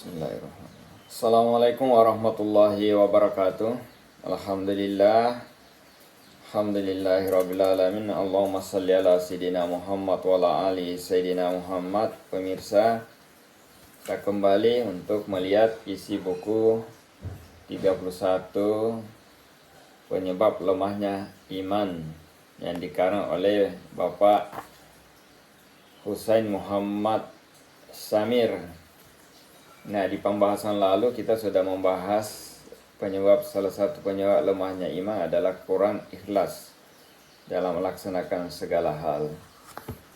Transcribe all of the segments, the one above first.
Bismillahirrahmanirrahim. Assalamualaikum warahmatullahi wabarakatuh. Alhamdulillah. Alhamdulillahirabbil alamin. Allahumma shalli ala sayidina Muhammad wa ala ali sayidina Muhammad. Pemirsa, kita kembali untuk melihat isi buku 31 penyebab lemahnya iman yang dikarang oleh Bapak Husain Muhammad Samir. Nah, di pembahasan lalu kita sudah membahas salah satu penyebab lemahnya iman adalah kurang ikhlas dalam melaksanakan segala hal.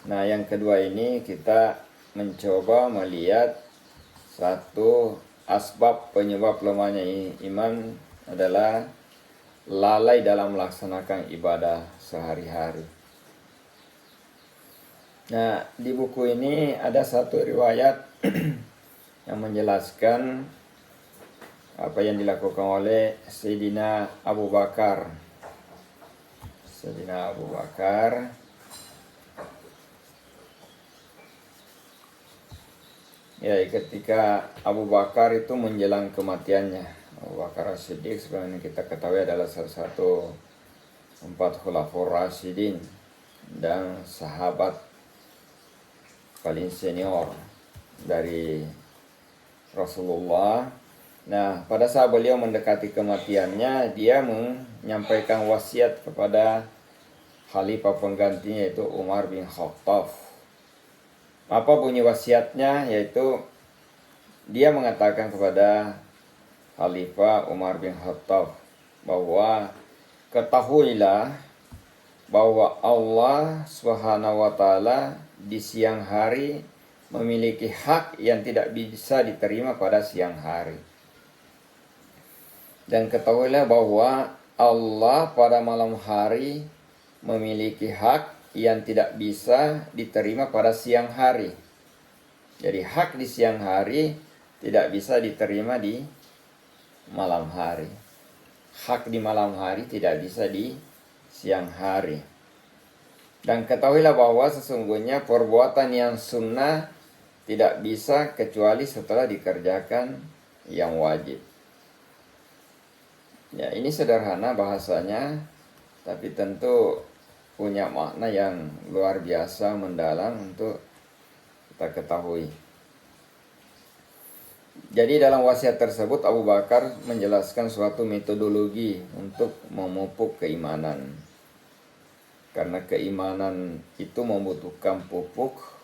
Nah, yang kedua ini kita mencoba melihat satu asbab penyebab lemahnya iman adalah lalai dalam melaksanakan ibadah sehari-hari. Nah, di buku ini ada satu riwayat yang menjelaskan apa yang dilakukan oleh Sayyidina Abu Bakar. Sayyidina Abu Bakar ketika Abu Bakar itu menjelang kematiannya. Abu Bakar As-Siddiq sebenarnya kita ketahui adalah salah satu 4 khulafaur rasyidin dan sahabat paling senior dari Rasulullah. Nah, pada saat beliau mendekati kematiannya, dia menyampaikan wasiat kepada khalifah penggantinya yaitu Umar bin Khattab. Apa bunyi wasiatnya? Yaitu dia mengatakan kepada khalifah Umar bin Khattab bahwa ketahuilah bahwa Allah Subhanahu wa taala di siang hari memiliki hak yang tidak bisa diterima pada siang hari. Dan ketahuilah bahwa Allah pada malam hari memiliki hak yang tidak bisa diterima pada siang hari. Jadi hak di siang hari tidak bisa diterima di malam hari. Hak di malam hari tidak bisa di siang hari. Dan ketahuilah bahwa sesungguhnya perbuatan yang sunnah tidak bisa kecuali setelah dikerjakan yang wajib. Ya, ini sederhana bahasanya, tapi tentu punya makna yang luar biasa mendalam untuk kita ketahui. Jadi dalam wasiat tersebut Abu Bakar menjelaskan suatu metodologi untuk memupuk keimanan. Karena keimanan itu membutuhkan pupuk,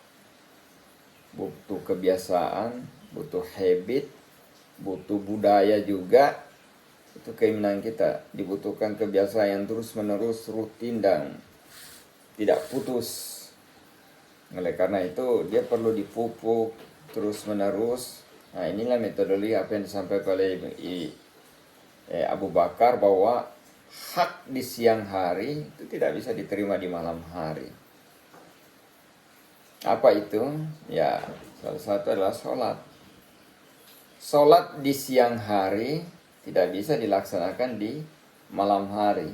butuh kebiasaan, butuh habit, butuh budaya juga. Itu keimanan kita, dibutuhkan kebiasaan yang terus-menerus, rutin dan tidak putus. Oleh karena itu dia perlu dipupuk terus-menerus. Nah, inilah metodologi apa yang disampaikan oleh Abu Bakar bahwa hak di siang hari itu tidak bisa diterima di malam hari. Apa itu? Ya, salah satu adalah sholat. Sholat di siang hari tidak bisa dilaksanakan di malam hari.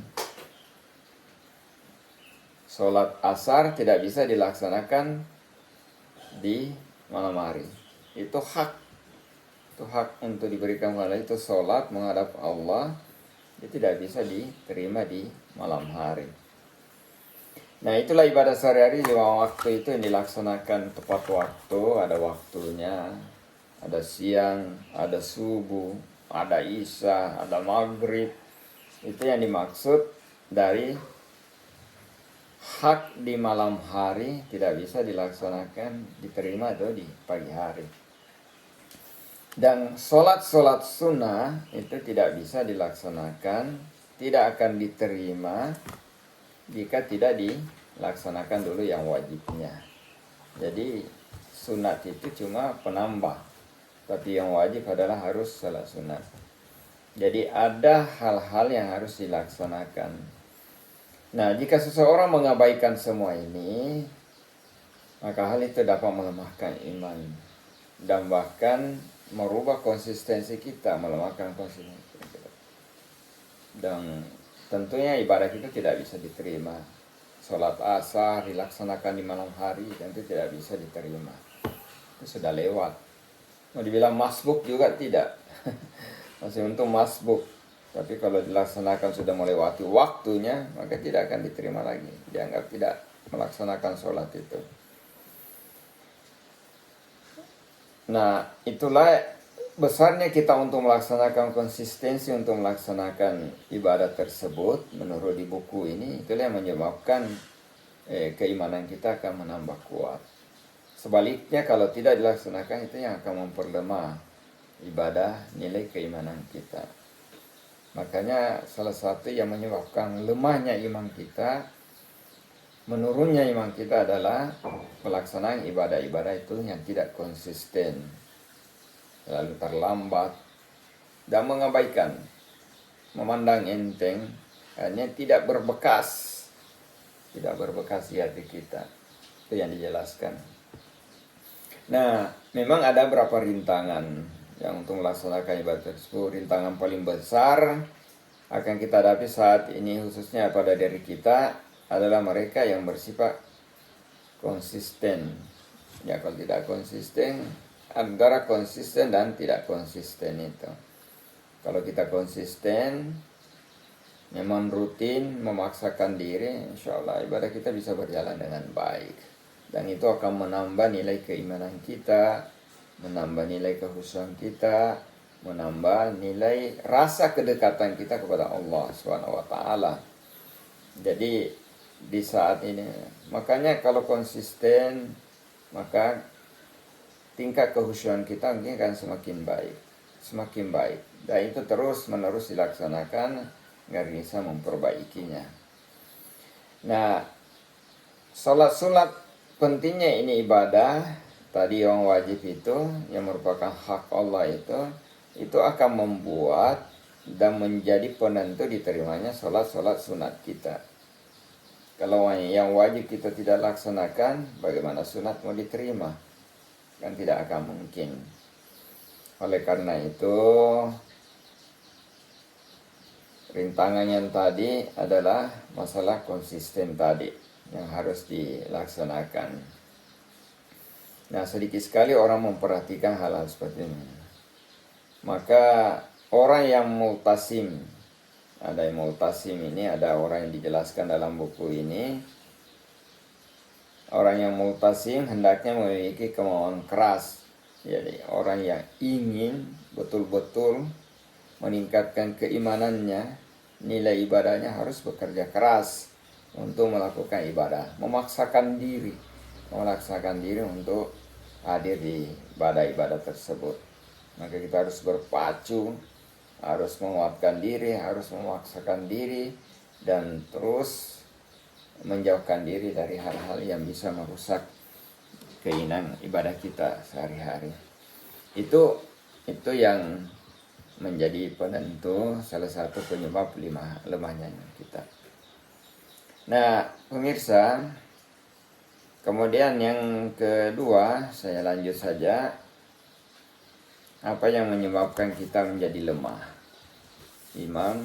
Sholat asar tidak bisa dilaksanakan di malam hari. Itu hak. Itu hak untuk diberikan kepada itu sholat menghadap Allah. Itu tidak bisa diterima di malam hari. Nah, itulah ibadah sehari-hari 5 waktu itu yang dilaksanakan tepat waktu, ada waktunya, ada siang, ada subuh, ada isya, ada maghrib. Itu yang dimaksud dari hak di malam hari tidak bisa dilaksanakan, diterima itu di pagi hari. Dan sholat sunnah itu tidak bisa dilaksanakan, tidak akan diterima jika tidak dilaksanakan dulu yang wajibnya. Jadi sunat itu cuma penambah, tapi yang wajib adalah harus salat sunat. Jadi ada hal-hal yang harus dilaksanakan. Nah, jika seseorang mengabaikan semua ini, maka hal itu dapat melemahkan iman dan bahkan merubah konsistensi kita, melemahkan konsistensi kita. Dan tentunya ibadah kita tidak bisa diterima. Sholat asar dilaksanakan di malam hari tentu tidak bisa diterima. Itu sudah lewat. Mau dibilang masbuk juga tidak. Masih untung masbuk. Tapi kalau dilaksanakan sudah melewati waktunya, maka tidak akan diterima lagi. Dianggap tidak melaksanakan sholat itu. Nah, itulah besarnya kita untuk melaksanakan konsistensi untuk melaksanakan ibadah tersebut menurut di buku ini. Itulah yang menyebabkan keimanan kita akan menambah kuat. Sebaliknya kalau tidak dilaksanakan itu yang akan memperlemah ibadah, nilai keimanan kita. Makanya salah satu yang menyebabkan lemahnya iman kita, menurunnya iman kita adalah pelaksanaan ibadah-ibadah itu yang tidak konsisten, lalu terlambat dan mengabaikan, memandang enteng, hanya tidak berbekas di hati kita. Itu yang dijelaskan. Nah, memang ada beberapa rintangan yang untuk melaksanakan ibadah tersebut. Rintangan paling besar akan kita hadapi saat ini khususnya pada diri kita adalah mereka yang bersifat konsisten. Ya, kalau tidak konsisten, antara konsisten dan tidak konsisten itu. Kalau kita konsisten, memang rutin, memaksakan diri, insya Allah ibadah kita bisa berjalan dengan baik. Dan itu akan menambah nilai keimanan kita, menambah nilai kehusuan kita, menambah nilai rasa kedekatan kita kepada Allah SWT. Jadi di saat ini, makanya kalau konsisten, maka tingkat kehusuan kita mungkin akan semakin baik. Dan itu terus menerus dilaksanakan agar bisa memperbaikinya. Nah, salat pentingnya ini ibadah tadi yang wajib itu yang merupakan hak Allah itu akan membuat dan menjadi penentu diterimanya sholat sunat kita. Kalau yang wajib kita tidak laksanakan, bagaimana sunat mau diterima? Kan tidak akan mungkin. Oleh karena itu, rintangan yang tadi adalah masalah konsisten tadi yang harus dilaksanakan. Nah, sedikit sekali orang memperhatikan hal-hal seperti ini. Maka orang yang multasim, ada yang multasim ini, ada orang yang dijelaskan dalam buku ini. Orang yang multasim hendaknya memiliki kemauan keras. Jadi orang yang ingin betul-betul meningkatkan keimanannya, nilai ibadahnya harus bekerja keras untuk melakukan ibadah, memaksakan diri untuk hadir di ibadah tersebut. Maka kita harus berpacu, harus menguatkan diri, harus memaksakan diri, dan terus menjauhkan diri dari hal-hal yang bisa merusak keinginan ibadah kita sehari-hari. Itu yang menjadi penentu, salah satu penyebab lemahnya kita. Nah, pemirsa, kemudian yang kedua, saya lanjut saja. Apa yang menyebabkan kita menjadi lemah iman,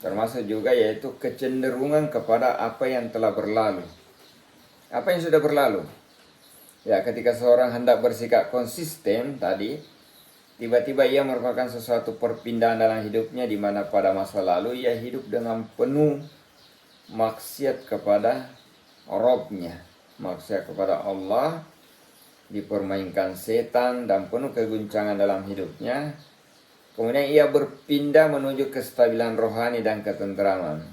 termasuk juga yaitu kecenderungan kepada apa yang telah berlalu. Apa yang sudah berlalu? Ya, ketika seorang hendak bersikap konsisten tadi, tiba-tiba ia merupakan sesuatu perpindahan dalam hidupnya, di mana pada masa lalu ia hidup dengan penuh maksiat kepada Rabb-nya, maksiat kepada Allah, dipermainkan setan dan penuh keguncangan dalam hidupnya. Kemudian ia berpindah menuju kestabilan rohani dan ketenteraman.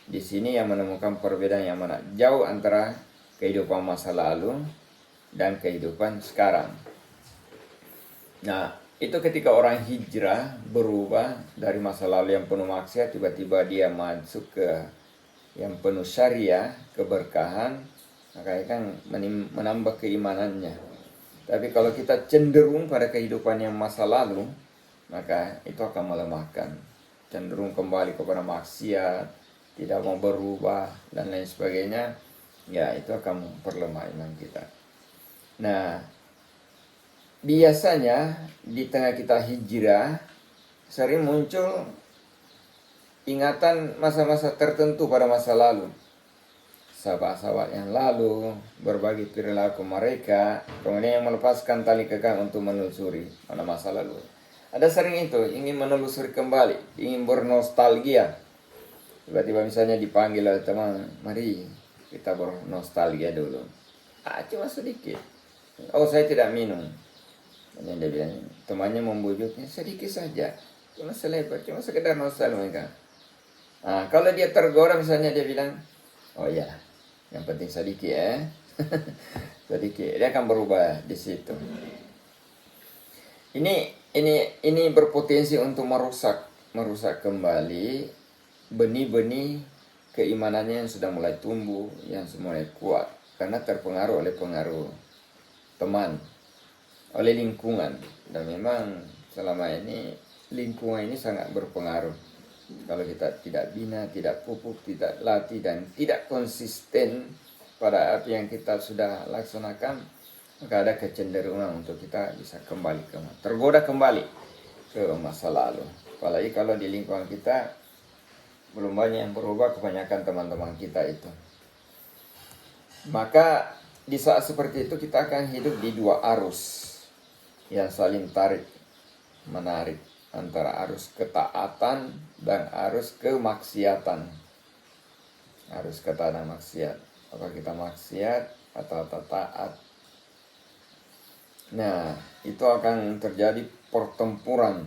Di sini ia menemukan perbedaan yang mana jauh antara kehidupan masa lalu dan kehidupan sekarang. Nah, itu ketika orang hijrah, berubah dari masa lalu yang penuh maksiat, tiba-tiba dia masuk ke yang penuh syariah, keberkahan, maka kan menambah keimanannya. Tapi kalau kita cenderung pada kehidupan yang masa lalu, maka itu akan melemahkan. Cenderung kembali kepada maksiat, tidak mau berubah, dan lain sebagainya, ya itu akan memperlemah iman kita. Nah, biasanya di tengah kita hijrah, sering muncul ingatan masa-masa tertentu pada masa lalu. sahabat-sahabat yang lalu, berbagi perilaku mereka, kemudian yang melepaskan tali kekang untuk menelusuri mana masa lalu. Ada sering itu, ingin menelusuri kembali, ingin bernostalgia. Tiba-tiba misalnya dipanggil oleh teman, mari kita bernostalgia dulu. Cuma sedikit. Oh, saya tidak minum. Dan dia bilang, temannya membujuknya, sedikit saja. Cuma selebar, cuma sekedar nostalgia. Kalau dia tergoda misalnya dia bilang, oh iya, yang penting sedikit sedikit, dia akan berubah di situ. Ini berpotensi untuk merusak kembali benih-benih keimanannya yang sudah mulai tumbuh, yang sudah mulai kuat, karena terpengaruh oleh pengaruh teman, oleh lingkungan. Dan memang selama ini lingkungan ini sangat berpengaruh. Kalau kita tidak bina, tidak pupuk, tidak latih, dan tidak konsisten pada apa yang kita sudah laksanakan, maka ada kecenderungan untuk kita bisa tergoda kembali ke masa lalu. Apalagi kalau di lingkungan kita belum banyak yang berubah, kebanyakan teman-teman kita itu. Maka di saat seperti itu kita akan hidup di dua arus yang saling tarik menarik, antara arus ketaatan dan arus kemaksiatan. Arus ketaatan maksiat. Apa kita maksiat atau taat? Nah, itu akan terjadi pertempuran,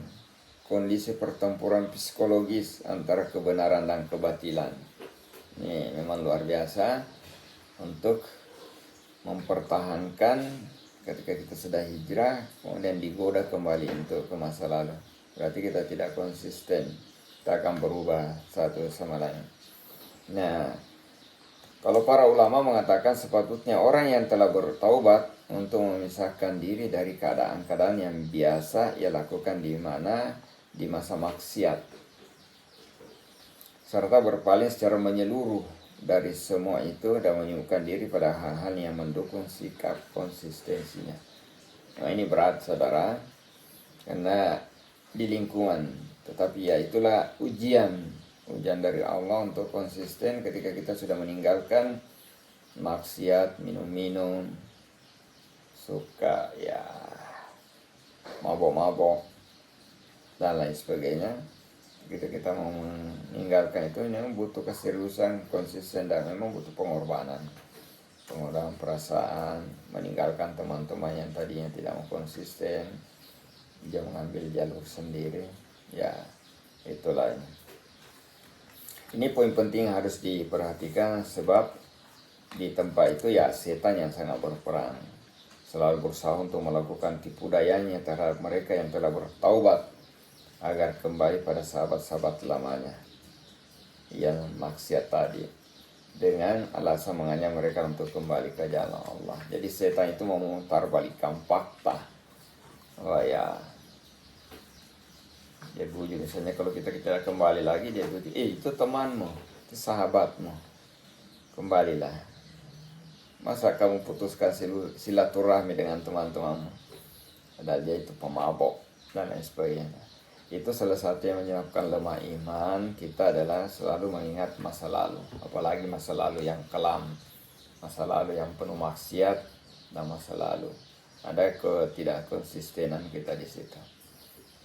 kondisi pertempuran psikologis antara kebenaran dan kebatilan. Ini memang luar biasa untuk mempertahankan ketika kita sudah hijrah, kemudian digoda kembali untuk ke masa lalu. Berarti kita tidak konsisten, kita akan berubah satu sama lain. Nah, kalau para ulama mengatakan sepatutnya orang yang telah bertaubat untuk memisahkan diri dari keadaan-keadaan yang biasa ia lakukan di masa maksiat, serta berpaling secara menyeluruh dari semua itu dan menyibukkan diri pada hal-hal yang mendukung sikap konsistensinya. Nah, ini berat, saudara, karena di lingkungan, tetapi ya itulah ujian dari Allah untuk konsisten ketika kita sudah meninggalkan maksiat, minum-minum, suka ya mabok-mabok dan lain sebagainya. Kita mau meninggalkan itu, ini butuh keseriusan, konsisten, dan memang butuh pengorbanan perasaan, meninggalkan teman-teman yang tadinya tidak mau konsisten, dia mengambil jalur sendiri. Ya, itulah ini. Ini poin penting harus diperhatikan, sebab di tempat itu ya setan yang sangat berperan, selalu berusaha untuk melakukan tipu dayanya terhadap mereka yang telah bertaubat agar kembali pada sahabat-sahabat lamanya yang maksiat tadi, dengan alasan mengajak mereka untuk kembali ke jalan Allah. Jadi setan itu mau memutar balikan fakta. Oh ya, dia bujuk misalnya kalau kita kembali lagi, dia bujuk, itu temanmu, itu sahabatmu, kembalilah. Masa kamu putuskan silaturahmi dengan teman-temanmu, padahal dia itu pemabok dan lain sebagainya. Itu salah satu yang menyebabkan lemah iman kita adalah selalu mengingat masa lalu, apalagi masa lalu yang kelam, masa lalu yang penuh maksiat, dan masa lalu ada ketidakkonsistenan kita di situ.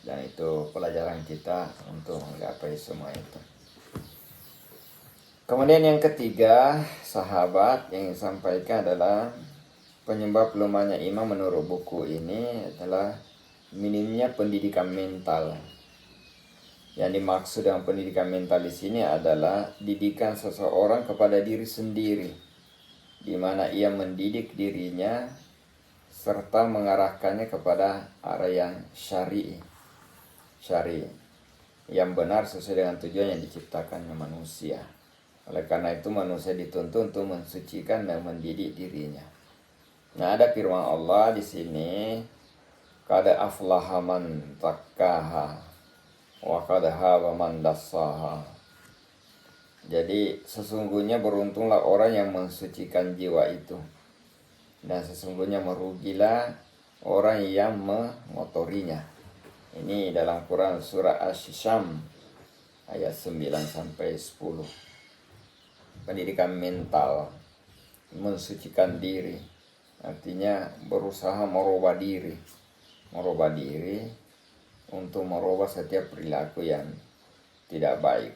Dan itu pelajaran kita untuk menggapai semua itu. Kemudian yang ketiga, sahabat yang disampaikan adalah penyebab lemahnya iman menurut buku ini adalah minimnya pendidikan mental. Yang dimaksud dengan pendidikan mental di sini adalah didikan seseorang kepada diri sendiri, di mana ia mendidik dirinya serta mengarahkannya kepada arah yang syar'i yang benar sesuai dengan tujuan yang diciptakannya manusia. Oleh karena itu manusia dituntut untuk mensucikan dan mendidik dirinya. Nah, ada firman Allah di sini, qad aflaha man zakkaha wa qad khaba man dassaha. Jadi sesungguhnya beruntunglah orang yang mensucikan jiwa itu, dan sesungguhnya merugilah orang yang mengotorinya. Ini dalam Quran surah Asy-Syam ayat 9-10. Pendidikan mental mensucikan diri, artinya berusaha merubah diri untuk merubah setiap perilaku yang tidak baik.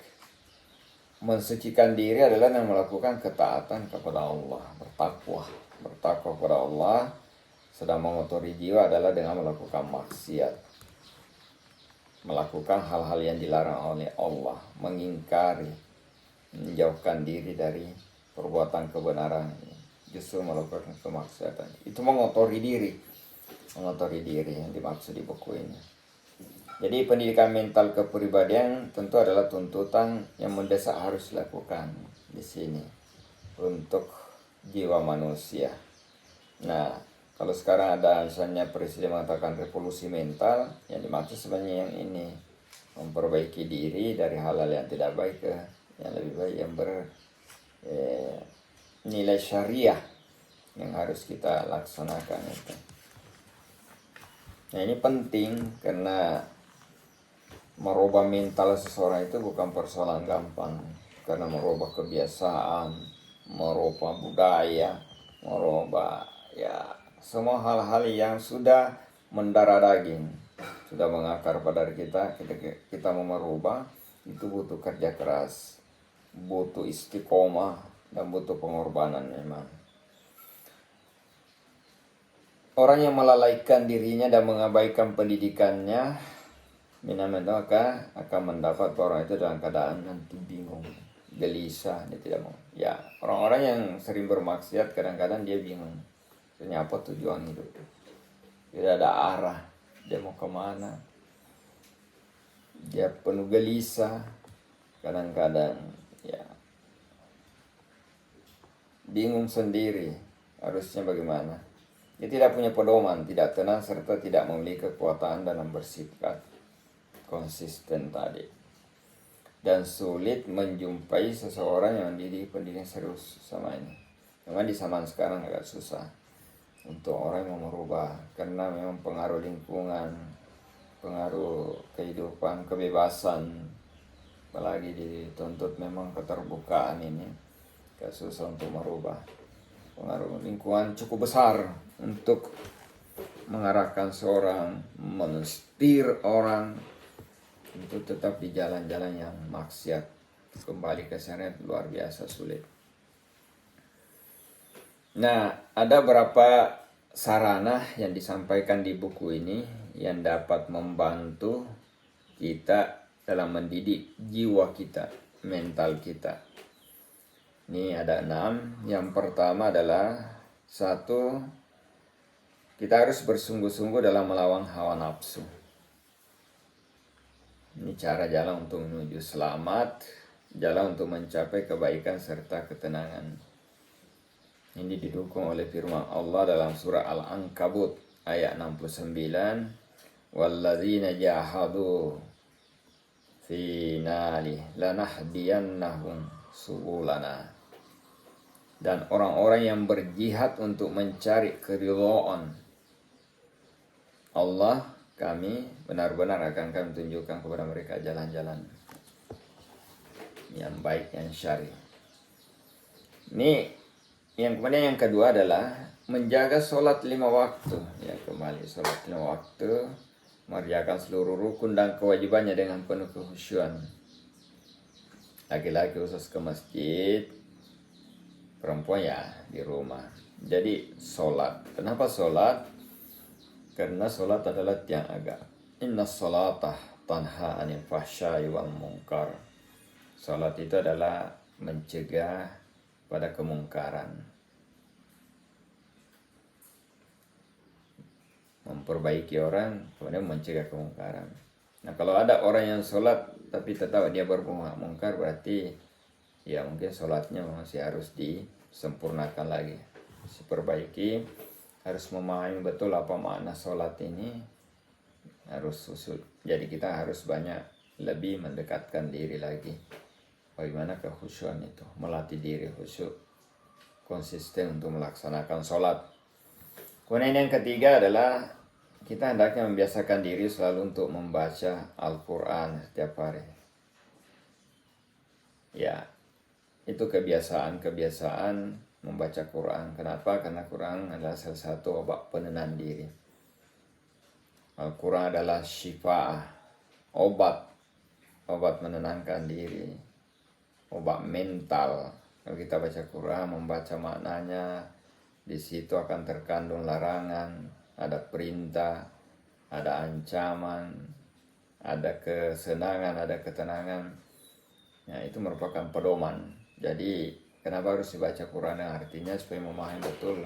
Mensucikan diri adalah dengan melakukan ketaatan kepada Allah, bertakwa kepada Allah. Sedang mengotori jiwa adalah dengan melakukan maksiat, melakukan hal-hal yang dilarang oleh Allah, mengingkari, menjauhkan diri dari perbuatan kebenaran, justru melakukan kemaksiatan. Itu mengotori diri yang dimaksud di buku ini. Jadi pendidikan mental kepribadian tentu adalah tuntutan yang mendesak harus dilakukan di sini untuk jiwa manusia. Nah, kalau sekarang ada misalnya presiden mengatakan revolusi mental, yang dimaksud sebenarnya yang ini, memperbaiki diri dari hal-hal yang tidak baik ke yang lebih baik, yang nilai syariah yang harus kita laksanakan itu. Nah, ini penting karena merubah mental seseorang itu bukan persoalan gampang, karena merubah kebiasaan, merubah budaya, merubah semua hal-hal yang sudah mendarah daging, sudah mengakar pada diri kita. Ketika kita mau merubah, itu butuh kerja keras, butuh istiqomah, dan butuh pengorbanan memang. Orang yang melalaikan dirinya dan mengabaikan pendidikannya, maka akan mendapat orang itu dalam keadaan nanti bingung, gelisah, dia tidak mau. Ya, orang-orang yang sering bermaksiat kadang-kadang dia bingung, sebenarnya apa tujuan hidup, tidak ada arah, dia mau kemana, dia penuh gelisah, kadang-kadang ya bingung sendiri harusnya bagaimana. Dia tidak punya pedoman, tidak tenang, serta tidak memiliki kekuatan dalam bersifat konsisten tadi. Dan sulit menjumpai seseorang yang mendidik pendidikan serius sama ini. Memang di zaman sekarang agak susah untuk orang yang mau merubah, karena memang pengaruh lingkungan, pengaruh kehidupan, kebebasan, apalagi dituntut memang keterbukaan ini, agak susah untuk merubah. Pengaruh lingkungan cukup besar untuk mengarahkan seorang, mensetir orang itu tetap di jalan-jalan yang maksiat, kembali ke sana luar biasa sulit. Nah, ada beberapa sarana yang disampaikan di buku ini yang dapat membantu kita dalam mendidik jiwa kita, mental kita. Ini ada 6. Yang pertama adalah 1, kita harus bersungguh-sungguh dalam melawan hawa nafsu. Ini cara jalan untuk menuju selamat, jalan untuk mencapai kebaikan serta ketenangan. Ini didukung oleh firman Allah dalam surah Al-Ankabut ayat 69. Walladzina jahadu fina lanahdiyannahum subulana. Dan orang-orang yang berjihad untuk mencari keridhaan Allah, kami benar-benar akan kami tunjukkan kepada mereka jalan-jalan yang baik, yang syar'i. Ini yang kemudian yang kedua adalah menjaga sholat 5 waktu. Ya, kembali sholat 5 waktu, mengerjakan seluruh rukun dan kewajibannya dengan penuh kekhusyuan. Laki-laki khusus ke masjid, perempuan ya di rumah. Jadi sholat. Kenapa sholat? Karena sholat adalah tiang agama. Inna sholatah tanha anil fahsyai wal munkar. Sholat itu adalah mencegah pada kemungkaran, memperbaiki orang, kemudian mencegah kemungkaran. Nah, kalau ada orang yang sholat tapi tetap dia berbuat mungkar, berarti ya mungkin sholatnya masih harus disempurnakan lagi, diperbaiki, harus memahami betul apa makna sholat ini, harus khusyuk. Jadi kita harus banyak lebih mendekatkan diri lagi. Bagaimana kekhusyuan itu, melatih diri khusyuk, konsisten untuk melaksanakan sholat. Kemudian yang ketiga adalah kita hendaknya membiasakan diri selalu untuk membaca Al-Quran setiap hari. Ya, itu kebiasaan membaca Quran. Kenapa? Karena Quran adalah salah satu obat penenang diri. Al-Quran adalah syifa, obat menenangkan diri, obat mental. Kalau kita baca Quran, membaca maknanya, di situ akan terkandung larangan, ada perintah, ada ancaman, ada kesenangan, ada ketenangan. Ya, itu merupakan pedoman. Jadi kenapa harus dibaca Quran? Yang artinya supaya memahami betul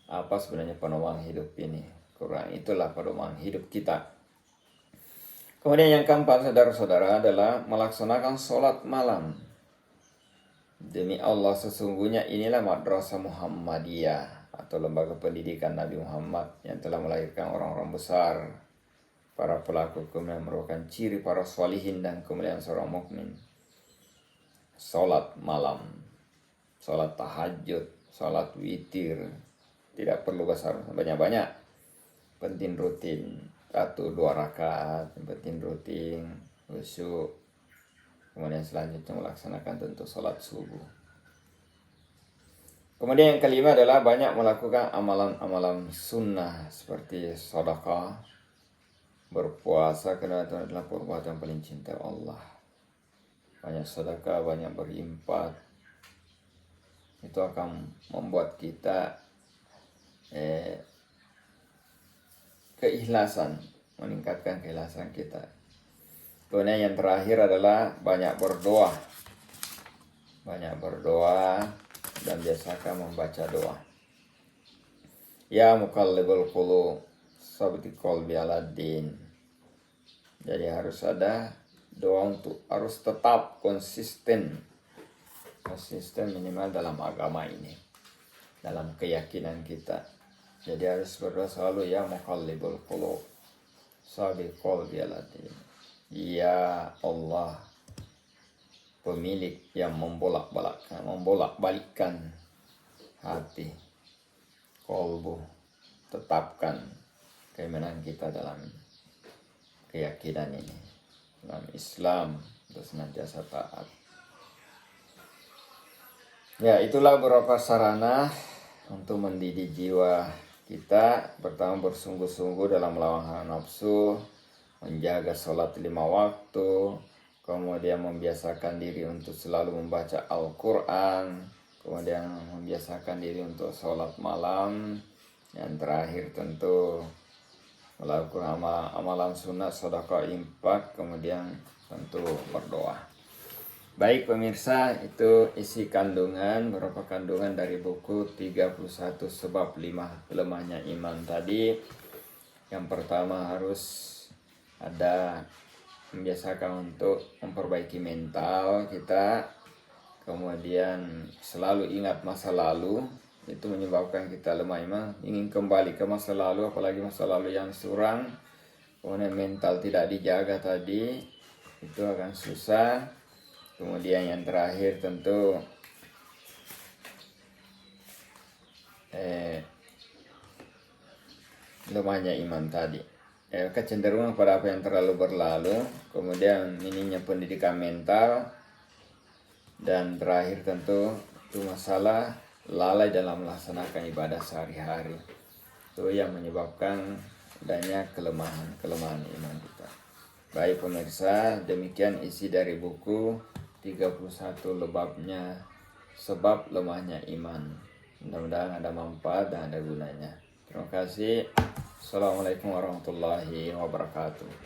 apa sebenarnya pedoman hidup ini. Quran itulah pedoman hidup kita. Kemudian yang keempat, saudara-saudara, adalah melaksanakan sholat malam. Demi Allah, sesungguhnya inilah Madrasah Muhammadiyah atau lembaga pendidikan Nabi Muhammad yang telah melahirkan orang-orang besar, para pelaku kemuliaan, merupakan ciri para sholihin dan kemuliaan seorang mukmin. Sholat malam, sholat tahajud, sholat witir, tidak perlu besar banyak-banyak, penting rutin, 1-2 rakaat, penting rutin, khusyuk. Kemudian selanjutnya melaksanakan tentu sholat subuh. Kemudian yang kelima adalah banyak melakukan amalan-amalan sunnah seperti sedekah, berpuasa, karena itu adalah perbuatan paling cinta Allah. Banyak sedekah, banyak berinfak, itu akan membuat kita keikhlasan, meningkatkan keikhlasan kita. Kemudian yang terakhir adalah banyak berdoa. Banyak berdoa dan biasakan membaca doa. Ya muqallibul qulub, tsabbit qalbi 'ala din. Jadi harus ada doa untuk harus tetap konsisten minimal dalam agama ini, dalam keyakinan kita. Jadi harus berdoa selalu, ya muqallibul qulub, tsabbit qalbi 'ala din. Ya Allah, pemilik yang membolak-balikkan hati, kolbu, tetapkan keimanan kita dalam keyakinan ini, dalam Islam, untuk senantiasa taat. Ya, itulah beberapa sarana untuk mendidik jiwa kita. Pertama, bersungguh-sungguh dalam melawan hawa nafsu, menjaga sholat 5 waktu, kemudian membiasakan diri untuk selalu membaca Al-Quran, kemudian membiasakan diri untuk sholat malam, yang terakhir tentu melakukan amalan sunnah, sedekah, infak, kemudian tentu berdoa. Baik pemirsa, itu isi kandungan, beberapa kandungan dari buku 31 sebab 5 lemahnya iman tadi. Yang pertama harus ada membiasakan untuk memperbaiki mental kita, kemudian selalu ingat masa lalu, itu menyebabkan kita lemah iman. Ingin kembali ke masa lalu, apalagi masa lalu yang suram, kemudian mental tidak dijaga tadi, itu akan susah. Kemudian yang terakhir tentu lemahnya iman tadi, kecenderungan pada apa yang terlalu berlalu, kemudian minimnya pendidikan mental, dan terakhir tentu itu masalah lalai dalam melaksanakan ibadah sehari-hari. Itu yang menyebabkan adanya kelemahan iman kita. Baik pemirsa, demikian isi dari buku 31 lebabnya sebab lemahnya iman. Mudah-mudahan ada manfaat dan ada gunanya. Terima kasih. Assalamualaikum warahmatullahi wabarakatuh.